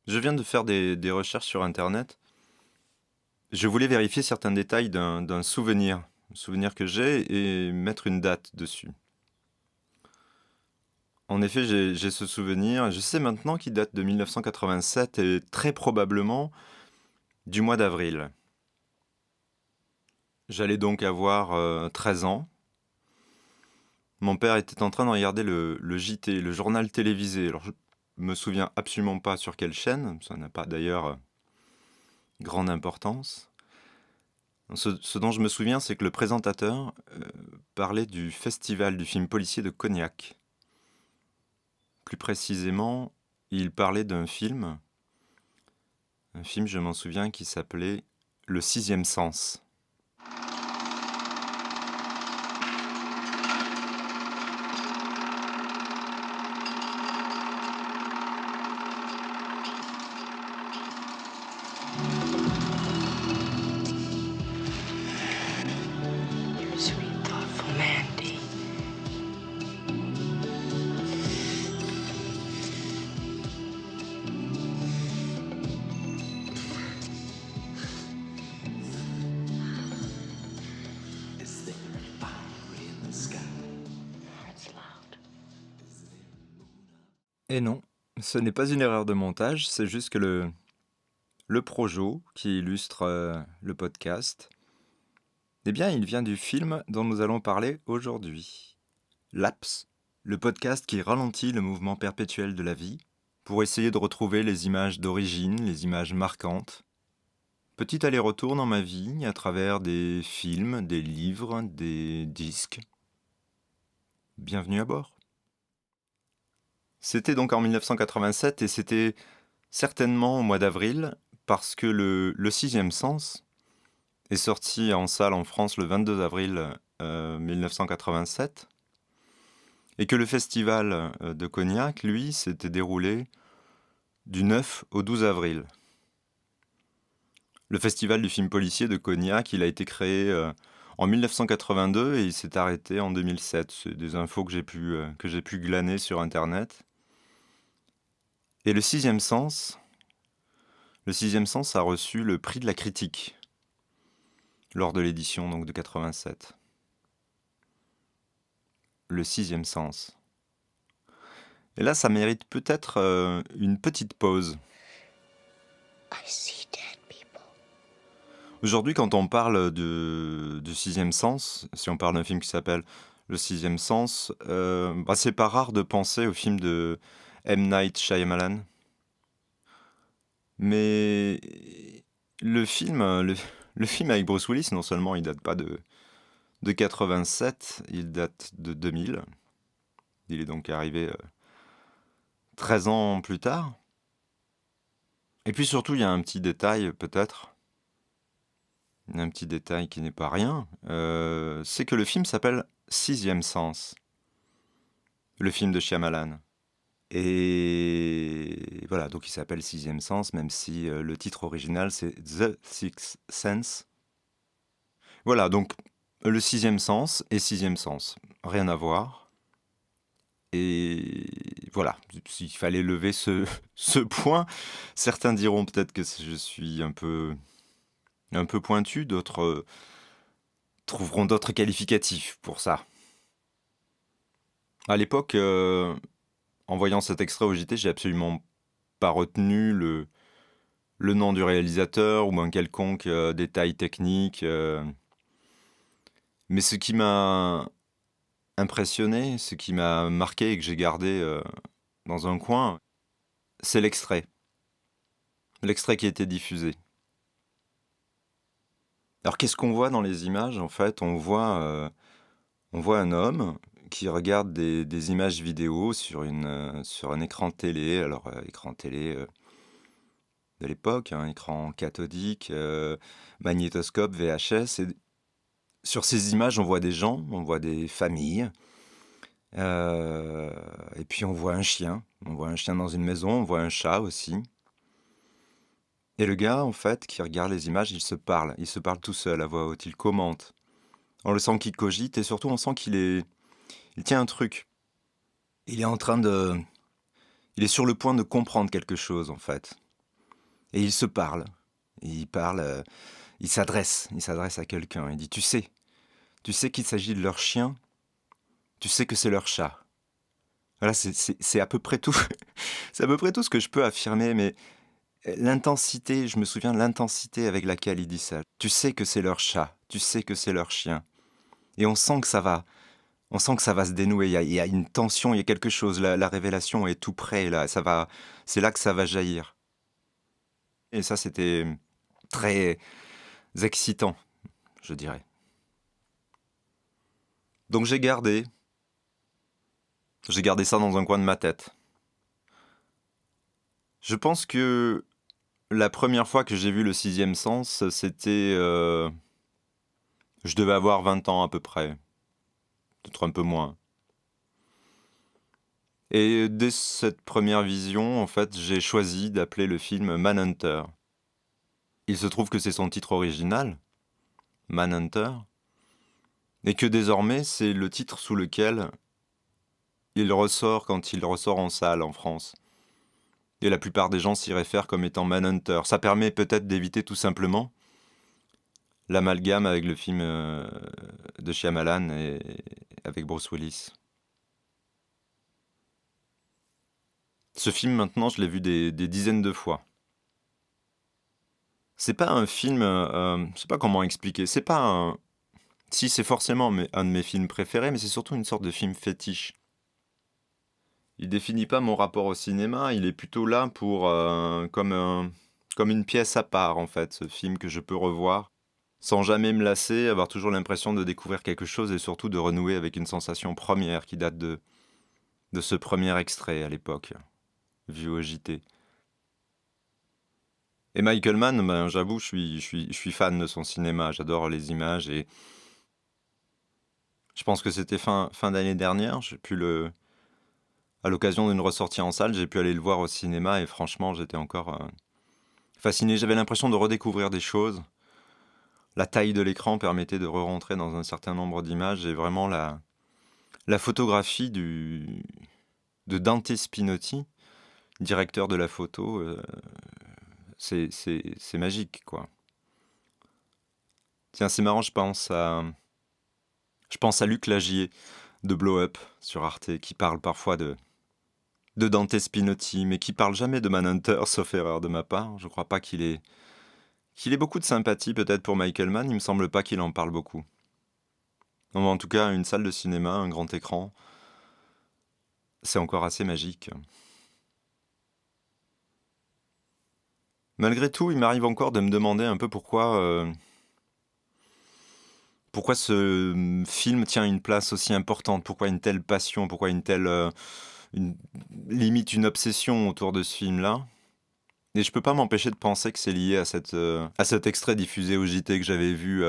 Je viens de faire des recherches sur internet. Je voulais vérifier certains détails d'un souvenir, un souvenir que j'ai et mettre une date dessus. En effet, j'ai ce souvenir, je sais maintenant qu'il date de 1987 et très probablement du mois d'avril. J'allais donc avoir 13 ans. Mon père était en train de regarder le JT, le journal télévisé. Alors je me souviens absolument pas sur quelle chaîne, ça n'a pas d'ailleurs grande importance. Ce dont je me souviens, c'est que le présentateur parlait du festival du film policier de Cognac. Plus précisément, il parlait d'un film, je m'en souviens, qui s'appelait Le Sixième Sens. You're a sweet, thoughtful man, Dee. It's loud. Et non, ce n'est pas une erreur de montage, c'est juste que le projo qui illustre le podcast, eh bien, il vient du film dont nous allons parler aujourd'hui. Laps, le podcast qui ralentit le mouvement perpétuel de la vie pour essayer de retrouver les images d'origine, les images marquantes. Petit aller-retour dans ma vie à travers des films, des livres, des disques. Bienvenue à bord. C'était donc en 1987 et c'était certainement au mois d'avril parce que le Sixième Sens est sorti en salle en France le 22 avril 1987 et que le festival de Cognac, lui, s'était déroulé du 9 au 12 avril. Le festival du film policier de Cognac, il a été créé en 1982 et il s'est arrêté en 2007. C'est des infos que j'ai pu glaner sur Internet. Et le Sixième Sens a reçu le prix de la critique lors de l'édition donc de 87. Le Sixième Sens. Et là, ça mérite peut-être une petite pause. I see dead people. Aujourd'hui, quand on parle du Sixième Sens, si on parle d'un film qui s'appelle Le Sixième Sens, c'est pas rare de penser au film de M. Night Shyamalan. Mais le film avec Bruce Willis, non seulement il date pas de 87, il date de 2000. Il est donc arrivé 13 ans plus tard. Et puis surtout, il y a un petit détail peut-être, un petit détail qui n'est pas rien, c'est que le film s'appelle Sixième Sens, le film de Shyamalan. Et voilà, donc il s'appelle Sixième Sens, même si le titre original c'est The Sixth Sense. Voilà, donc le Sixième Sens et Sixième Sens, rien à voir. Et voilà, s'il fallait lever ce point, certains diront peut-être que je suis un peu pointu, d'autres trouveront d'autres qualificatifs pour ça. À l'époque, en voyant cet extrait au JT, j'ai absolument pas retenu le nom du réalisateur ou un quelconque détail technique. Mais ce qui m'a impressionné, ce qui m'a marqué et que j'ai gardé dans un coin, c'est l'extrait. L'extrait qui a été diffusé. Alors qu'est-ce qu'on voit dans les images? En fait, on voit un homme qui regarde des images vidéo sur un écran télé. Alors, écran télé de l'époque, un écran cathodique, magnétoscope, VHS. Et sur ces images, on voit des gens, on voit des familles. Et puis on voit un chien. On voit un chien dans une maison, on voit un chat aussi. Et le gars, en fait, qui regarde les images, il se parle. Il se parle tout seul à voix haute, il commente. On le sent qu'il cogite et surtout on sent il tient un truc. Il est sur le point de comprendre quelque chose en fait. Et ils se parlent. Et ils parlent, ils s'adressent à quelqu'un. Il dit, tu sais qu'il s'agit de leur chien, tu sais que c'est leur chat. Voilà, c'est à peu près tout. C'est à peu près tout ce que je peux affirmer, mais l'intensité, je me souviens de l'intensité avec laquelle il dit ça. Tu sais que c'est leur chat, tu sais que c'est leur chien. Et on sent que ça va se dénouer. Il y a une tension, il y a quelque chose. La révélation est tout près, là. C'est là que ça va jaillir. Et ça, c'était très excitant, je dirais. Donc j'ai gardé ça dans un coin de ma tête. Je pense que la première fois que j'ai vu Le Sixième Sens, c'était... je devais avoir 20 ans à peu près. Peut-être un peu moins. Et dès cette première vision, en fait, j'ai choisi d'appeler le film Manhunter. Il se trouve que c'est son titre original, Manhunter, et que désormais c'est le titre sous lequel il ressort quand il ressort en salle en France. Et la plupart des gens s'y réfèrent comme étant Manhunter. Ça permet peut-être d'éviter tout simplement l'amalgame avec le film de Shyamalan et avec Bruce Willis. Ce film, maintenant, je l'ai vu des dizaines de fois. C'est pas un film, je sais pas comment expliquer, c'est pas un... Si, c'est forcément un de mes films préférés, mais c'est surtout une sorte de film fétiche. Il définit pas mon rapport au cinéma, il est plutôt là pour comme une pièce à part en fait, ce film que je peux revoir sans jamais me lasser, avoir toujours l'impression de découvrir quelque chose et surtout de renouer avec une sensation première qui date de ce premier extrait à l'époque, vu au JT. Et Michael Mann, ben, j'avoue, je suis fan de son cinéma, j'adore les images et je pense que c'était fin d'année dernière, à l'occasion d'une ressortie en salle, j'ai pu aller le voir au cinéma et franchement, j'étais encore fasciné. J'avais l'impression de redécouvrir des choses. La taille de l'écran permettait de re-rentrer dans un certain nombre d'images et vraiment la photographie de Dante Spinotti, directeur de la photo, c'est magique, quoi. Tiens, c'est marrant, je pense à Luc Lagier de Blow Up sur Arte, qui parle parfois de Dante Spinotti, mais qui parle jamais de Manhunter, sauf erreur de ma part. Je crois pas qu'il ait beaucoup de sympathie peut-être pour Michael Mann, il me semble pas qu'il en parle beaucoup. Non, en tout cas, une salle de cinéma, un grand écran, c'est encore assez magique. Malgré tout, il m'arrive encore de me demander un peu pourquoi ce film tient une place aussi importante, pourquoi une telle passion, pourquoi une telle une- limite une obsession autour de ce film-là. Et je peux pas m'empêcher de penser que c'est lié à cet extrait diffusé au JT que j'avais vu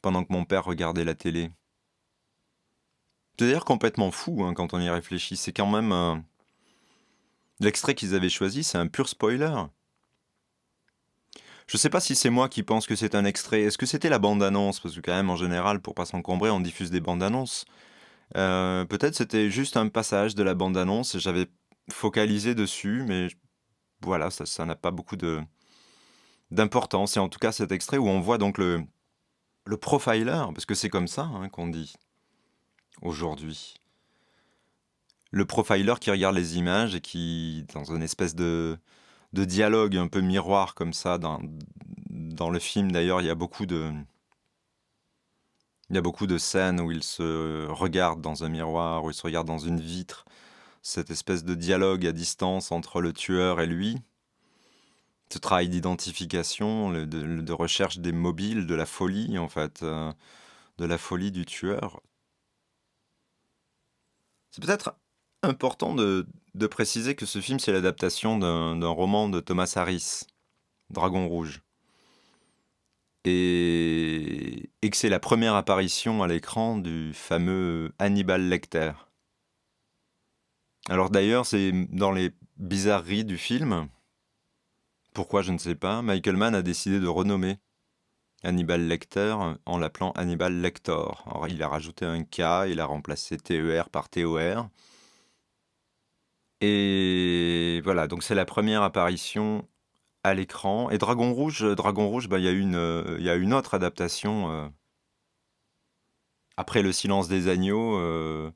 pendant que mon père regardait la télé. C'est d'ailleurs complètement fou hein, quand on y réfléchit. C'est quand même l'extrait qu'ils avaient choisi, c'est un pur spoiler. Je sais pas si c'est moi qui pense que c'est un extrait. Est-ce que c'était la bande-annonce? Parce que quand même, en général, pour pas s'encombrer, on diffuse des bandes-annonces. Peut-être c'était juste un passage de la bande-annonce et j'avais focalisé dessus, mais voilà, ça n'a pas beaucoup d'importance. Et en tout cas, cet extrait où on voit donc le profiler, parce que c'est comme ça hein, qu'on dit aujourd'hui. Le profiler qui regarde les images et qui, dans une espèce de dialogue un peu miroir comme ça, dans le film d'ailleurs, il y a beaucoup de scènes où il se regarde dans un miroir, où il se regarde dans une vitre. Cette espèce de dialogue à distance entre le tueur et lui. Ce travail d'identification, de recherche des mobiles, de la folie en fait, de la folie du tueur. C'est peut-être important de préciser que ce film c'est l'adaptation d'un roman de Thomas Harris, Dragon Rouge. Et que c'est la première apparition à l'écran du fameux Hannibal Lecter. Alors d'ailleurs, c'est dans les bizarreries du film, pourquoi je ne sais pas, Michael Mann a décidé de renommer Hannibal Lecter en l'appelant Hannibal Lector. Alors il a rajouté un K, il a remplacé TER par TOR. Et voilà, donc c'est la première apparition à l'écran. Et Dragon Rouge, bah, il y a une autre adaptation après Le Silence des agneaux,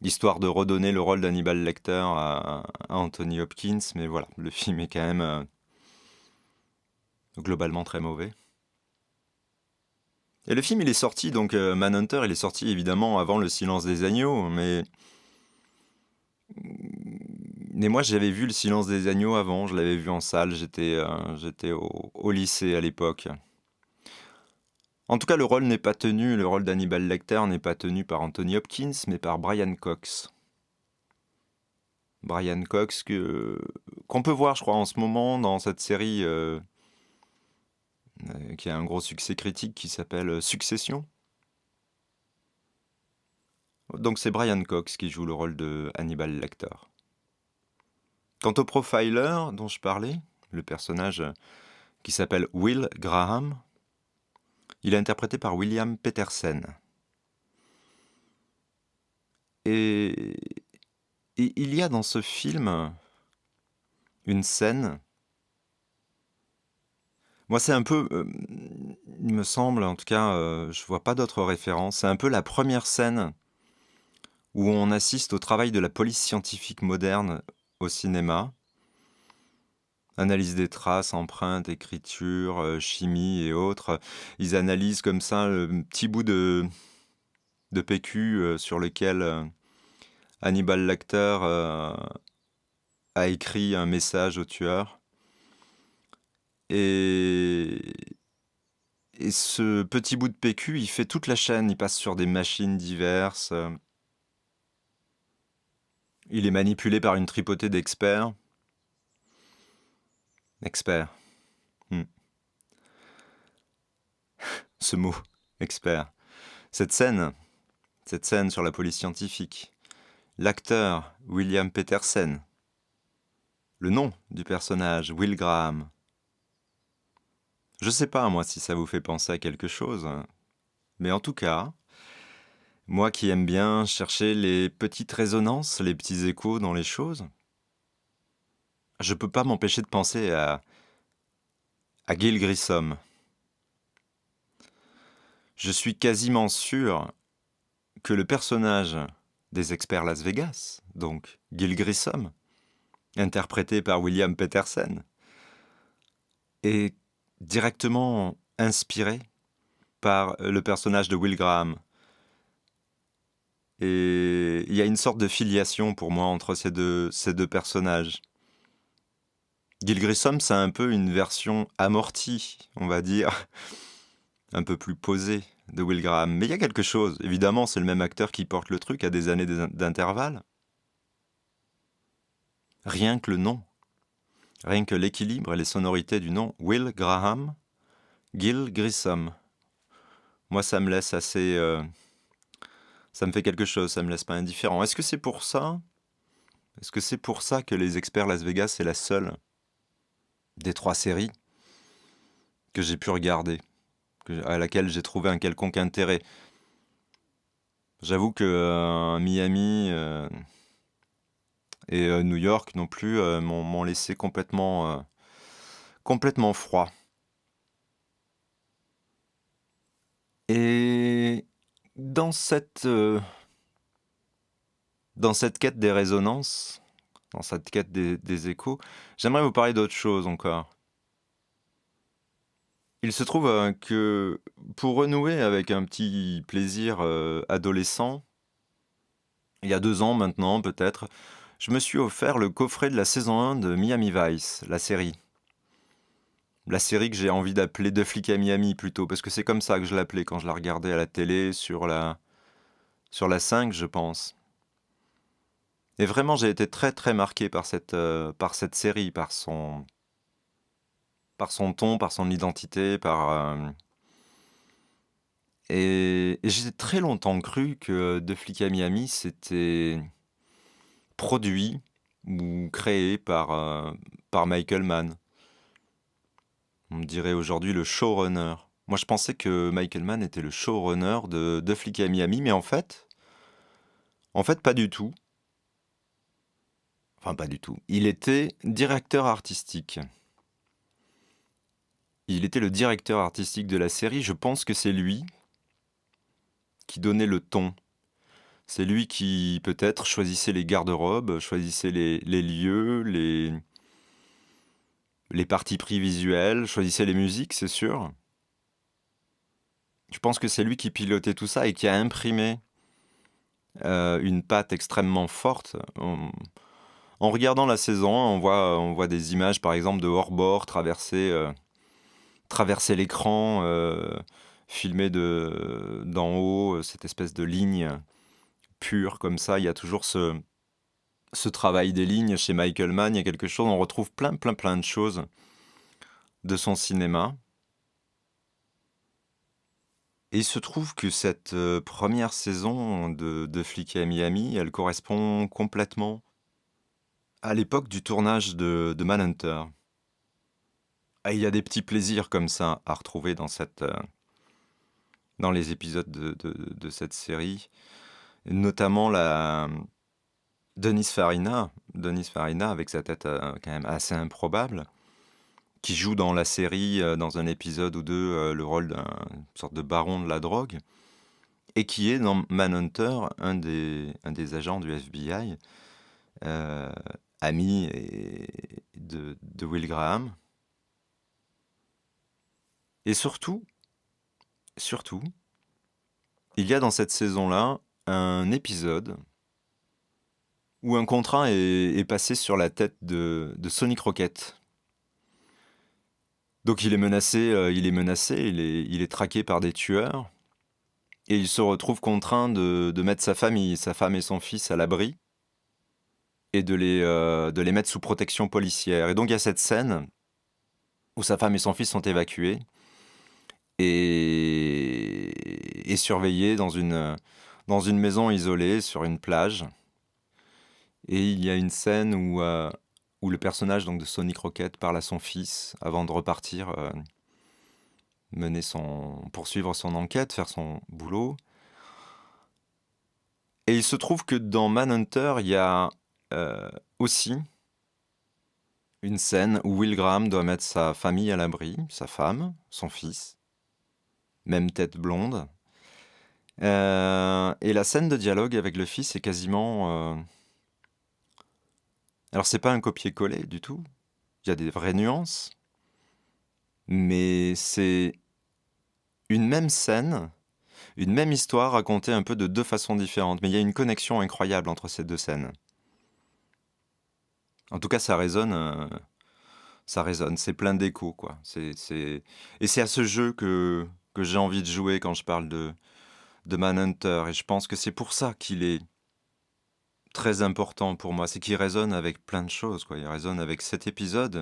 histoire de redonner le rôle d'Hannibal Lecter à Anthony Hopkins. Mais voilà, le film est quand même globalement très mauvais. Et le film, il est sorti, donc Manhunter, il est sorti évidemment avant Le Silence des agneaux, mais moi j'avais vu Le Silence des agneaux avant, je l'avais vu en salle, j'étais au lycée à l'époque. En tout cas, le rôle d'Hannibal Lecter n'est pas tenu par Anthony Hopkins, mais par Brian Cox. Brian Cox qu'on peut voir, je crois, en ce moment dans cette série qui a un gros succès critique qui s'appelle Succession. Donc c'est Brian Cox qui joue le rôle de Hannibal Lecter. Quant au profiler dont je parlais, le personnage qui s'appelle Will Graham, il est interprété par William Petersen. Et, et il y a dans ce film une scène. Moi, c'est un peu, il me semble, en tout cas, je vois pas d'autres références. C'est un peu la première scène où on assiste au travail de la police scientifique moderne au cinéma. Analyse des traces, empreintes, écriture, chimie et autres. Ils analysent comme ça un petit bout de PQ sur lequel Hannibal Lecter a écrit un message au tueur. Et, et ce petit bout de PQ, il fait toute la chaîne. Il passe sur des machines diverses. Il est manipulé par une tripotée d'experts. Experts. Hmm. Ce mot, expert. Cette scène sur la police scientifique. L'acteur William Petersen. Le nom du personnage, Will Graham. Je sais pas, moi, si ça vous fait penser à quelque chose. Mais en tout cas, moi qui aime bien chercher les petites résonances, les petits échos dans les choses, je peux pas m'empêcher de penser à Gil Grissom. Je suis quasiment sûr que le personnage des experts Las Vegas, donc Gil Grissom, interprété par William Petersen, est directement inspiré par le personnage de Will Graham. Et il y a une sorte de filiation pour moi entre ces deux personnages. Gil Grissom, c'est un peu une version amortie, on va dire, un peu plus posée de Will Graham. Mais il y a quelque chose. Évidemment, c'est le même acteur qui porte le truc à des années d'intervalle. Rien que le nom, rien que l'équilibre et les sonorités du nom Will Graham, Gil Grissom. Moi, ça me laisse assez... ça me fait quelque chose, ça me laisse pas indifférent. Est-ce que c'est pour ça que Les Experts Las Vegas est la seule des 3 séries que j'ai pu regarder, à laquelle j'ai trouvé un quelconque intérêt? J'avoue que Miami et New York non plus m'ont laissé complètement froid. Et dans cette quête des résonances, dans cette quête des échos, j'aimerais vous parler d'autre chose encore. Il se trouve que pour renouer avec un petit plaisir adolescent, il y a 2 ans maintenant peut-être, je me suis offert le coffret de la saison 1 de Miami Vice, la série. La série que j'ai envie d'appeler Deux flics à Miami plutôt, parce que c'est comme ça que je l'appelais quand je la regardais à la télé sur la 5, je pense. Et vraiment, j'ai été très très marqué par cette série, par son ton, par son identité, et j'ai très longtemps cru que Deux flics à Miami, c'était produit ou créé par Michael Mann. On me dirait aujourd'hui le showrunner. Moi, je pensais que Michael Mann était le showrunner de Deux flics à Miami, mais en fait, pas du tout. Enfin, pas du tout. Il était directeur artistique. Il était le directeur artistique de la série. Je pense que c'est lui qui donnait le ton. C'est lui qui, peut-être, choisissait les garde-robes, choisissait les lieux, les parties pris visuels, choisissait les musiques, c'est sûr. Je pense que c'est lui qui pilotait tout ça et qui a imprimé une patte extrêmement forte. En regardant la saison, on voit des images, par exemple, de hors-bord traverser l'écran, filmé d'en haut, cette espèce de ligne pure comme ça. Il y a toujours ce travail des lignes chez Michael Mann. Il y a quelque chose, on retrouve plein de choses de son cinéma. Et il se trouve que cette première saison de Flics à Miami, elle correspond complètement à l'époque du tournage de Manhunter. Ah, il y a des petits plaisirs comme ça à retrouver dans les épisodes de cette série, notamment Denise Farina avec sa tête quand même assez improbable, qui joue dans la série, dans un épisode ou deux, le rôle d'une sorte de baron de la drogue, et qui est dans Manhunter un des agents du FBI, euh, ami de Will Graham. Et surtout, il y a dans cette saison-là un épisode où un contrat est passé sur la tête de Sonic Rocket. Donc il est menacé, il est traqué par des tueurs, et il se retrouve contraint de mettre sa femme et son fils à l'abri, et de les mettre sous protection policière. Et donc il y a cette scène où sa femme et son fils sont évacués, et surveillés dans une maison isolée sur une plage. Et il y a une scène où le personnage donc, de Sonic Rocket parle à son fils avant de repartir poursuivre son enquête, faire son boulot. Et il se trouve que dans Manhunter, il y a aussi une scène où Will Graham doit mettre sa famille à l'abri, sa femme, son fils, même tête blonde. Et la scène de dialogue avec le fils est quasiment... Alors c'est pas un copier-coller du tout, il y a des vraies nuances, mais c'est une même scène, une même histoire racontée un peu de deux façons différentes, mais il y a une connexion incroyable entre ces deux scènes. En tout cas, ça résonne, c'est plein d'échos, quoi. Et c'est à ce jeu que j'ai envie de jouer quand je parle de Manhunter, et je pense que c'est pour ça qu'il est très important pour moi, c'est qu'il résonne avec plein de choses, quoi. Il résonne avec cet épisode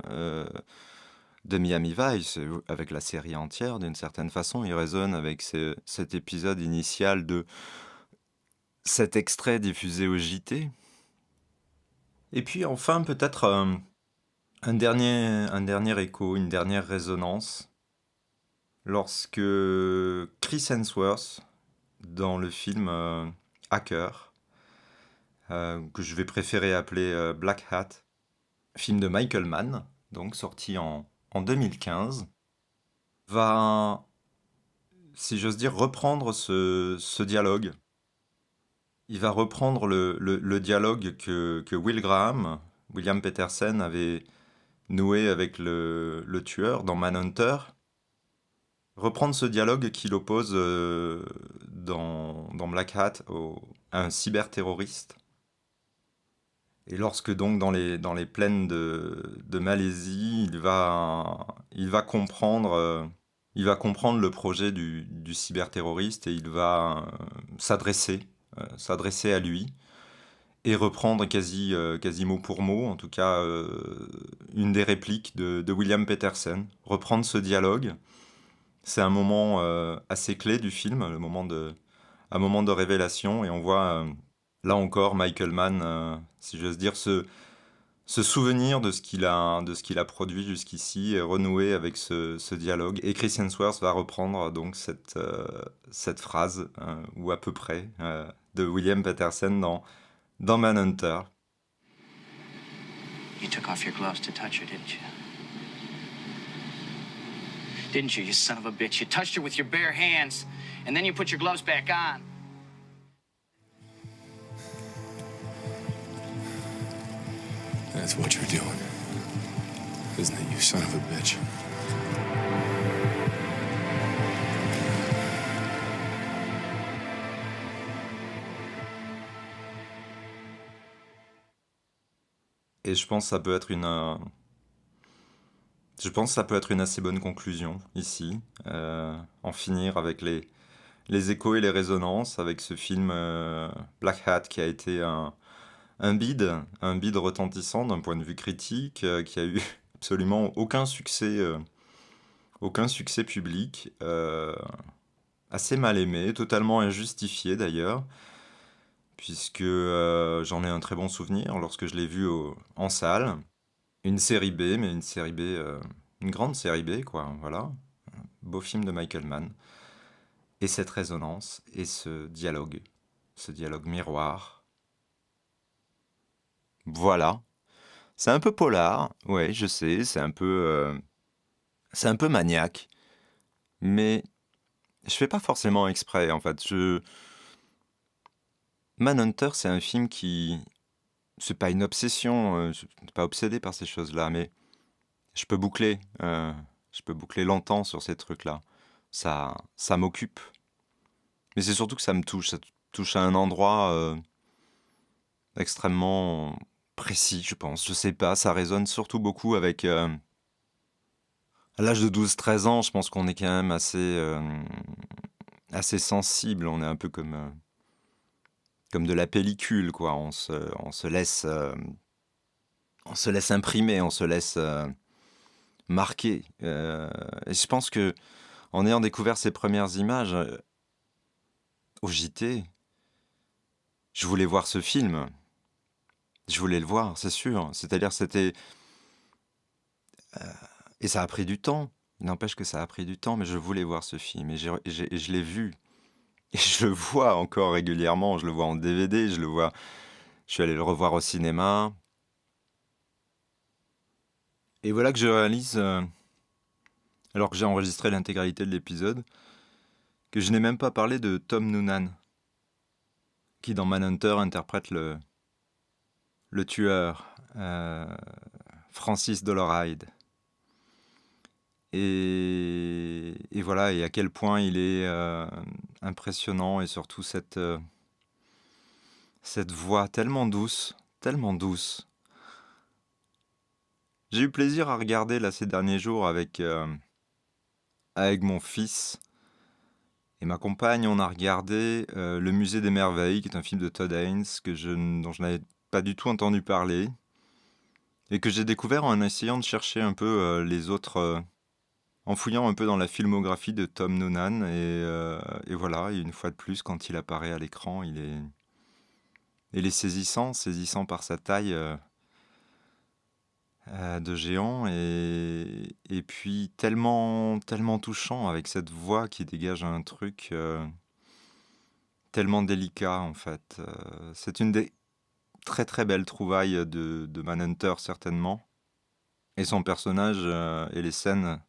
de Miami Vice, avec la série entière d'une certaine façon. Il résonne avec cet épisode initial de cet extrait diffusé au JT. Et puis enfin peut-être un dernier écho, une dernière résonance, lorsque Chris Hemsworth, dans le film Hacker, que je vais préférer appeler Black Hat, film de Michael Mann, donc sorti en 2015, va, si j'ose dire, reprendre ce dialogue. Il va reprendre le dialogue que William Petersen, avait noué avec le tueur dans Manhunter. Reprendre ce dialogue qu'il oppose dans Black Hat à un cyberterroriste. Et lorsque donc dans les plaines de Malaisie, il va comprendre le projet du cyberterroriste, et il va s'adresser à lui et reprendre quasi mot pour mot, en tout cas une des répliques de William Petersen. Reprendre ce dialogue, c'est un moment assez clé du film, un moment de révélation, et on voit là encore Michael Mann, si j'ose dire, se souvenir de ce qu'il a produit jusqu'ici et renouer avec ce dialogue. Et Chris Hemsworth va reprendre donc cette phrase, ou à peu près, de William Petersen dans Manhunter. You took off your gloves to touch her, didn't you? Didn't you, you son of a bitch? You touched her with your bare hands, and then you put your gloves back on. That's what you're doing. Isn't it, you son of a bitch? Et je pense que ça peut être je pense que ça peut être une assez bonne conclusion ici. En finir avec les échos et les résonances, avec ce film Black Hat qui a été un bide retentissant d'un point de vue critique, qui a eu absolument aucun succès public, assez mal aimé, totalement injustifié d'ailleurs, puisque j'en ai un très bon souvenir lorsque je l'ai vu en salle. Une série B, mais une grande série B, quoi, voilà. Beau film de Michael Mann. Et cette résonance, et ce dialogue miroir. Voilà. C'est un peu polar, ouais, je sais, c'est un peu maniaque, mais je fais pas forcément exprès, en fait. Manhunter, c'est un film qui... C'est pas une obsession, je suis pas obsédé par ces choses-là, mais je peux boucler longtemps sur ces trucs-là. Ça m'occupe. Mais c'est surtout que ça me touche. Ça touche à un endroit extrêmement précis, je pense. Je sais pas, ça résonne surtout beaucoup avec... à l'âge de 12-13 ans, je pense qu'on est quand même assez sensible. On est un peu comme de la pellicule, quoi. On se laisse imprimer, on se laisse marquer. Et je pense que en ayant découvert ces premières images au JT, je voulais voir ce film. Je voulais le voir, c'est sûr. C'est-à-dire, c'était... Et ça a pris du temps. Il n'empêche que ça a pris du temps, mais je voulais voir ce film. Et je l'ai vu. Et je le vois encore régulièrement. Je le vois en DVD, je suis allé le revoir au cinéma. Et voilà que je réalise, alors que j'ai enregistré l'intégralité de l'épisode, que je n'ai même pas parlé de Tom Noonan, qui dans Manhunter interprète le tueur, Francis Doloride. Et voilà, et à quel point il est impressionnant, et surtout cette voix tellement douce, tellement douce. J'ai eu plaisir à regarder là ces derniers jours avec mon fils et ma compagne. On a regardé Le Musée des Merveilles, qui est un film de Todd Haynes dont je n'avais pas du tout entendu parler, et que j'ai découvert en essayant de chercher un peu les autres, en fouillant un peu dans la filmographie de Tom Noonan. Et voilà, et une fois de plus, quand il apparaît à l'écran, il est saisissant par sa taille de géant, et puis tellement, tellement touchant, avec cette voix qui dégage un truc tellement délicat, en fait. C'est une des très très belles trouvailles de Manhunter, certainement. Et son personnage et les scènes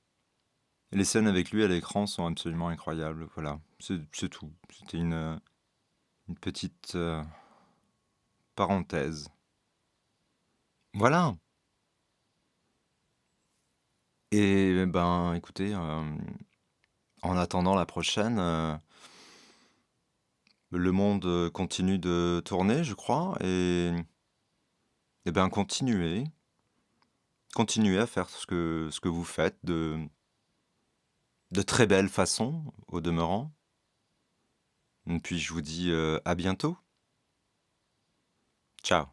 avec lui à l'écran sont absolument incroyables. Voilà, c'est tout. C'était une petite parenthèse. Voilà. Et ben, écoutez, en attendant la prochaine, le monde continue de tourner, je crois, et ben continuez à faire ce que vous faites de très belle façon, au demeurant. Et puis je vous dis à bientôt. Ciao.